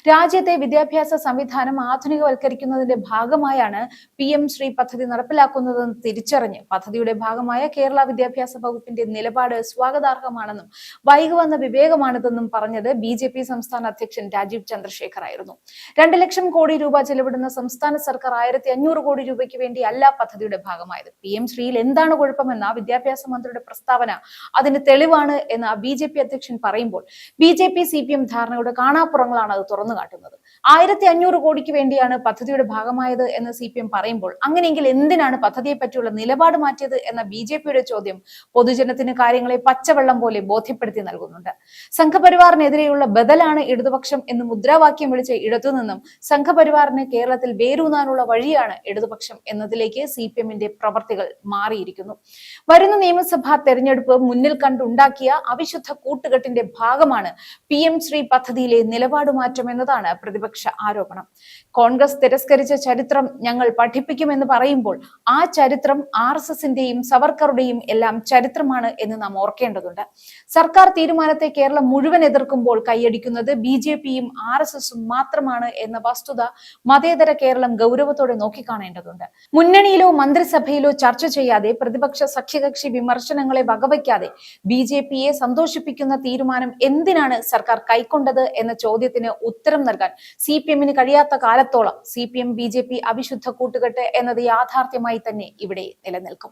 രാജ്യത്തെ വിദ്യാഭ്യാസ സംവിധാനം ആധുനികവൽക്കരിക്കുന്നതിന്റെ ഭാഗമായാണ് PM ശ്രീ പദ്ധതി നടപ്പിലാക്കുന്നതെന്ന് തിരിച്ചറിഞ്ഞ് പദ്ധതിയുടെ ഭാഗമായ കേരള വിദ്യാഭ്യാസ വകുപ്പിന്റെ നിലപാട് സ്വാഗതാർഹമാണെന്നും വൈകി വന്ന വിവേകമാണിതെന്നും പറഞ്ഞത് BJP സംസ്ഥാന അധ്യക്ഷൻ രാജീവ് ചന്ദ്രശേഖർ ആയിരുന്നു. 2 ലക്ഷം കോടി രൂപ ചെലവിടുന്ന സംസ്ഥാന സർക്കാർ 1500 കോടി രൂപയ്ക്ക് വേണ്ടിയല്ല പദ്ധതിയുടെ ഭാഗമായത്. PM ശ്രീയിൽ എന്താണ് കുഴപ്പമെന്ന വിദ്യാഭ്യാസ മന്ത്രിയുടെ പ്രസ്താവന അതിന് തെളിവാണ് എന്ന് BJP അധ്യക്ഷൻ പറയുമ്പോൾ BJP-CPM ധാരണയുടെ കാണാപ്പുറങ്ങളാണ് അത് തുറന്നു കാട്ടുന്നത്. 1500 കോടിക്ക് വേണ്ടിയാണ് പദ്ധതിയുടെ ഭാഗമായത് എന്ന് CPM പറയുമ്പോൾ അങ്ങനെയെങ്കിൽ എന്തിനാണ് പദ്ധതിയെ പറ്റിയുള്ള നിലപാട് മാറ്റിയത് എന്ന BJPയുടെ ചോദ്യം പൊതുജനത്തിന് കാര്യങ്ങളെ പച്ചവെള്ളം പോലെ ബോധ്യപ്പെടുത്തി നൽകുന്നുണ്ട്. സംഘപരിവാറിനെതിരെയുള്ള ബദലാണ് ഇടതുപക്ഷം എന്ന് മുദ്രാവാക്യം വിളിച്ച ഇടത്തുനിന്നും സംഘപരിവാറിന് കേരളത്തിൽ വേരൂന്നാനുള്ള വഴിയാണ് ഇടതുപക്ഷം എന്നതിലേക്ക് CPMന്റെ പ്രവർത്തികൾ മാറിയിരിക്കുന്നു. വരുന്ന നിയമസഭാ തെരഞ്ഞെടുപ്പ് മുന്നിൽ കണ്ടുണ്ടാക്കിയ അവിശുദ്ധ കൂട്ടുകെട്ടിന്റെ ഭാഗമാണ് PM ശ്രീ പദ്ധതിയിലെ നിലപാട് മാറ്റം എന്നതാണ് പ്രതിപക്ഷ ആരോപണം. കോൺഗ്രസ് തിരസ്കരിച്ച ചരിത്രം ഞങ്ങൾ പഠിപ്പിക്കുമെന്ന് പറയുമ്പോൾ ആ ചരിത്രം RSSന്റെയും സവർക്കറുടെയും എല്ലാം ചരിത്രമാണ് എന്ന് നാം ഓർക്കേണ്ടതുണ്ട്. സർക്കാർ തീരുമാനത്തെ കേരളം മുഴുവൻ എതിർക്കുമ്പോൾ കൈയടിക്കുന്നത് BJPയും RSSും മാത്രമാണ് എന്ന വസ്തുത മതേതര കേരളം ഗൗരവത്തോടെ നോക്കിക്കാണേണ്ടതുണ്ട്. മുന്നണിയിലോ മന്ത്രിസഭയിലോ ചർച്ച ചെയ്യാതെ പ്രതിപക്ഷ സഖ്യകക്ഷി വിമർശനങ്ങളെ വകവയ്ക്കാതെ BJPയെ സന്തോഷിപ്പിക്കുന്ന തീരുമാനം എന്തിനാണ് സർക്കാർ കൈക്കൊണ്ടത് എന്ന ചോദ്യത്തിന് ഉത്തരം നൽകാൻ CPMന് കഴിയാത്ത കാലത്തോളം CPM BJP അവിശുദ്ധ കൂട്ടുകെട്ട് എന്നത് യാഥാർത്ഥ്യമായി തന്നെ ഇവിടെ നിലനിൽക്കും.